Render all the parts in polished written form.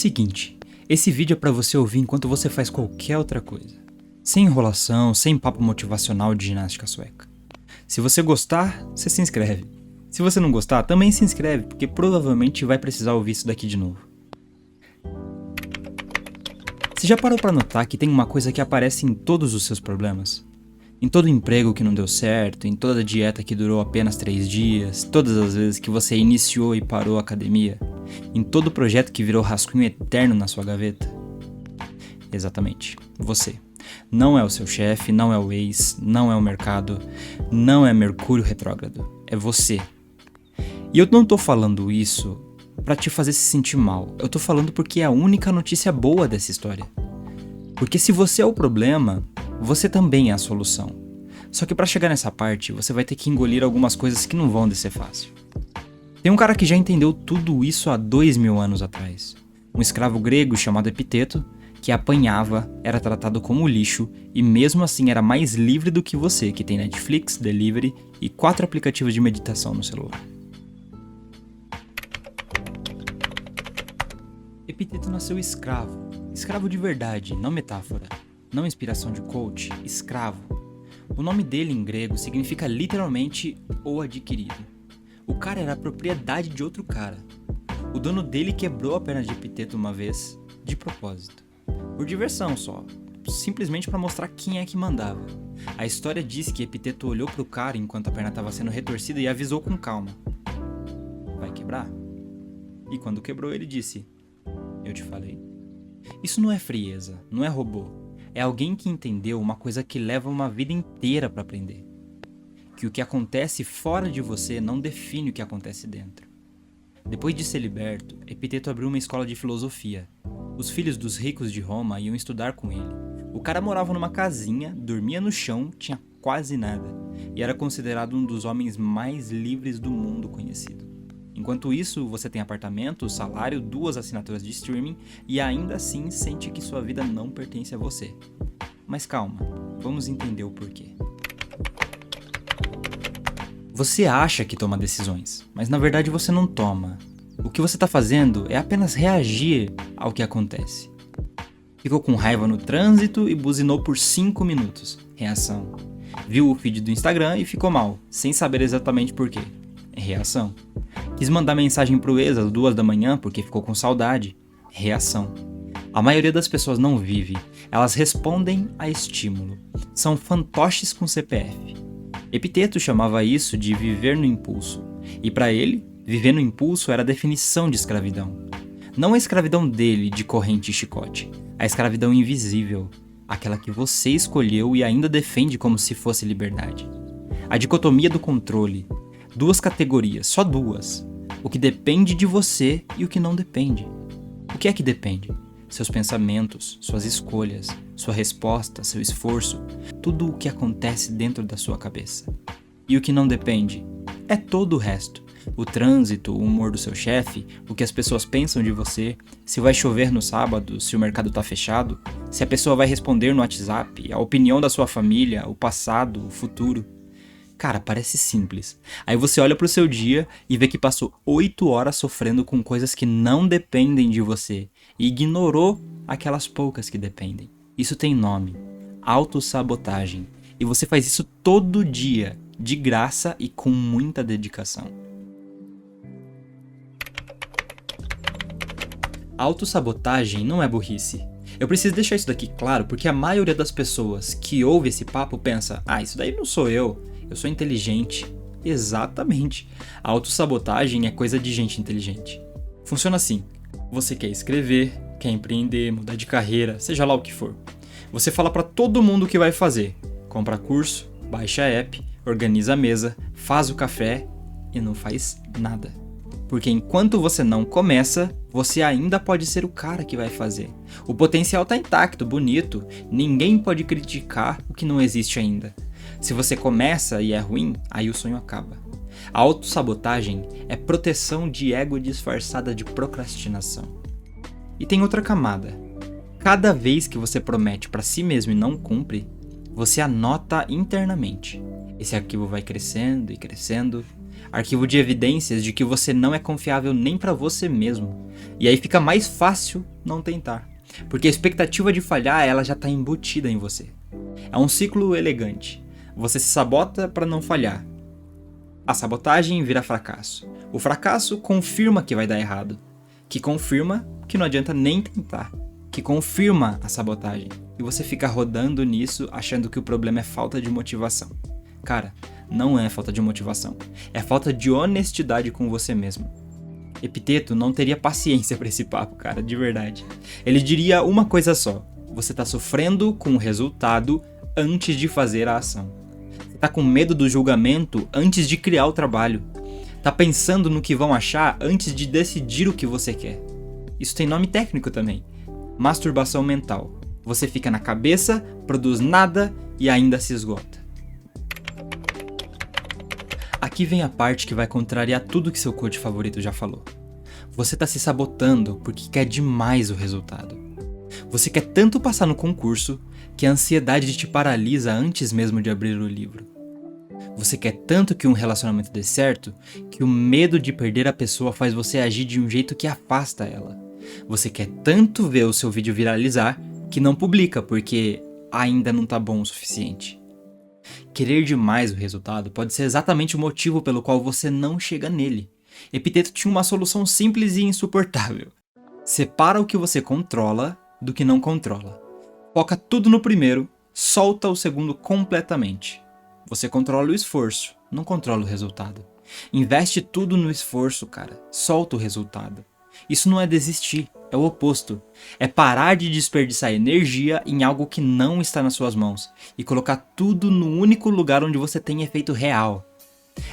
Seguinte, esse vídeo é pra você ouvir enquanto você faz qualquer outra coisa. Sem enrolação, sem papo motivacional de ginástica sueca. Se você gostar, você se inscreve. Se você não gostar, também se inscreve, porque provavelmente vai precisar ouvir isso daqui de novo. Você já parou pra notar que tem uma coisa que aparece em todos os seus problemas? Em todo emprego que não deu certo, em toda dieta que durou apenas 3 dias, todas as vezes que você iniciou e parou a academia, em todo projeto que virou rascunho eterno na sua gaveta? Exatamente, você. Não é o seu chefe, não é o ex, não é o mercado, não é Mercúrio retrógrado, é você. E eu não tô falando isso pra te fazer se sentir mal, eu tô falando porque é a única notícia boa dessa história. Porque se você é o problema, você também é a solução. Só que pra chegar nessa parte, você vai ter que engolir algumas coisas que não vão descer fácil. Tem um cara que já entendeu tudo isso há 2000 anos atrás. Um escravo grego chamado Epiteto, que apanhava, era tratado como lixo e mesmo assim era mais livre do que você, que tem Netflix, Delivery e 4 aplicativos de meditação no celular. Epiteto nasceu escravo. Escravo de verdade, não metáfora. Não inspiração de coach, escravo. O nome dele em grego significa literalmente o adquirido. O cara era a propriedade de outro cara. O dono dele quebrou a perna de Epiteto uma vez, de propósito. Por diversão só, simplesmente para mostrar quem é que mandava. A história diz que Epiteto olhou pro cara enquanto a perna estava sendo retorcida e avisou com calma: vai quebrar? E quando quebrou ele disse: eu te falei. Isso não é frieza, não é robô. É alguém que entendeu uma coisa que leva uma vida inteira para aprender. Que o que acontece fora de você não define o que acontece dentro. Depois de ser liberto, Epiteto abriu uma escola de filosofia. Os filhos dos ricos de Roma iam estudar com ele. O cara morava numa casinha, dormia no chão, tinha quase nada, e era considerado um dos homens mais livres do mundo conhecido. Enquanto isso, você tem apartamento, salário, 2 assinaturas de streaming e ainda assim sente que sua vida não pertence a você. Mas calma, vamos entender o porquê. Você acha que toma decisões, mas na verdade você não toma. O que você está fazendo é apenas reagir ao que acontece. Ficou com raiva no trânsito e buzinou por 5 minutos. Reação. Viu o feed do Instagram e ficou mal, sem saber exatamente porquê. Reação. Quis mandar mensagem pro ex às 2 da manhã porque ficou com saudade. Reação. A maioria das pessoas não vive, elas respondem a estímulo. São fantoches com CPF. Epiteto chamava isso de viver no impulso. E para ele, viver no impulso era a definição de escravidão. Não a escravidão dele de corrente e chicote, a escravidão invisível, aquela que você escolheu e ainda defende como se fosse liberdade. A dicotomia do controle. 2 categorias, só 2. O que depende de você e o que não depende. O que é que depende? Seus pensamentos, suas escolhas, sua resposta, seu esforço, tudo o que acontece dentro da sua cabeça. E o que não depende? É todo o resto. O trânsito, o humor do seu chefe, o que as pessoas pensam de você, se vai chover no sábado, se o mercado tá fechado, se a pessoa vai responder no WhatsApp, a opinião da sua família, o passado, o futuro. Cara, parece simples. Aí você olha pro seu dia e vê que passou 8 horas sofrendo com coisas que não dependem de você e ignorou aquelas poucas que dependem. Isso tem nome: autossabotagem. E você faz isso todo dia, de graça e com muita dedicação. Autossabotagem não é burrice. Eu preciso deixar isso daqui claro porque a maioria das pessoas que ouve esse papo pensa: isso daí não sou eu sou inteligente. Exatamente. A autossabotagem é coisa de gente inteligente. Funciona assim: você quer escrever, quer empreender, mudar de carreira, seja lá o que for. Você fala pra todo mundo o que vai fazer. Compra curso, baixa app, organiza a mesa, faz o café e não faz nada. Porque enquanto você não começa, você ainda pode ser o cara que vai fazer. O potencial tá intacto, bonito, ninguém pode criticar o que não existe ainda. Se você começa e é ruim, aí o sonho acaba. A autossabotagem é proteção de ego disfarçada de procrastinação. E tem outra camada. Cada vez que você promete pra si mesmo e não cumpre, você anota internamente. Esse arquivo vai crescendo e crescendo, arquivo de evidências de que você não é confiável nem pra você mesmo. E aí fica mais fácil não tentar, porque a expectativa de falhar ela já tá embutida em você. É um ciclo elegante. Você se sabota pra não falhar. A sabotagem vira fracasso. O fracasso confirma que vai dar errado, que confirma que não adianta nem tentar, que confirma a sabotagem. E você fica rodando nisso achando que o problema é falta de motivação. Cara, não é falta de motivação, é falta de honestidade com você mesmo. Epiteto não teria paciência pra esse papo, cara, de verdade. Ele diria uma coisa só: você tá sofrendo com o resultado antes de fazer a ação. Você tá com medo do julgamento antes de criar o trabalho. Tá pensando no que vão achar antes de decidir o que você quer. Isso tem nome técnico também: masturbação mental. Você fica na cabeça, produz nada e ainda se esgota. Aqui vem a parte que vai contrariar tudo que seu coach favorito já falou. Você tá se sabotando porque quer demais o resultado. Você quer tanto passar no concurso que a ansiedade te paralisa antes mesmo de abrir o livro. Você quer tanto que um relacionamento dê certo que o medo de perder a pessoa faz você agir de um jeito que afasta ela. Você quer tanto ver o seu vídeo viralizar que não publica porque ainda não tá bom o suficiente. Querer demais o resultado pode ser exatamente o motivo pelo qual você não chega nele. Epiteto tinha uma solução simples e insuportável. Separa o que você controla do que não controla. Foca tudo no primeiro, solta o segundo completamente. Você controla o esforço, não controla o resultado. Investe tudo no esforço, cara. Solta o resultado. Isso não é desistir, é o oposto. É parar de desperdiçar energia em algo que não está nas suas mãos e colocar tudo no único lugar onde você tem efeito real.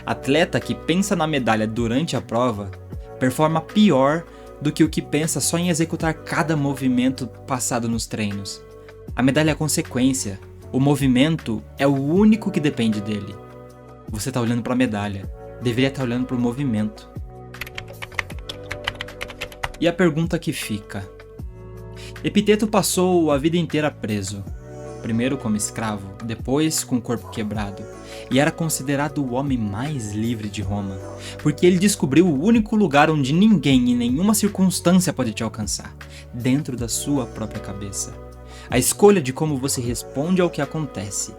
Atleta que pensa na medalha durante a prova performa pior do que o que pensa só em executar cada movimento passado nos treinos. A medalha é a consequência, o movimento é o único que depende dele. Você está olhando para a medalha, deveria estar olhando para o movimento. E a pergunta que fica: Epiteto passou a vida inteira preso. Primeiro como escravo, depois com o corpo quebrado. E era considerado o homem mais livre de Roma, porque ele descobriu o único lugar onde ninguém em nenhuma circunstância pode te alcançar, dentro da sua própria cabeça. A escolha de como você responde ao que acontece.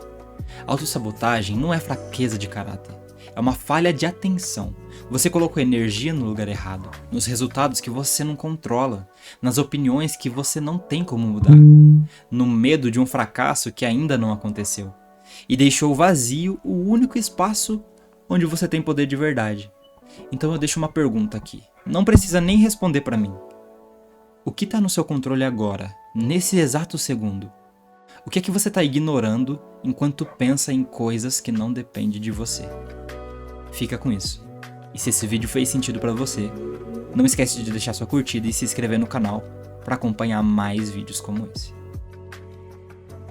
Autossabotagem não é fraqueza de caráter, é uma falha de atenção. Você colocou energia no lugar errado, nos resultados que você não controla, nas opiniões que você não tem como mudar, no medo de um fracasso que ainda não aconteceu, e deixou vazio o único espaço onde você tem poder de verdade. Então eu deixo uma pergunta aqui, não precisa nem responder pra mim. O que tá no seu controle agora, nesse exato segundo? O que é que você tá ignorando enquanto pensa em coisas que não dependem de você? Fica com isso. E se esse vídeo fez sentido pra você, não esquece de deixar sua curtida e se inscrever no canal para acompanhar mais vídeos como esse.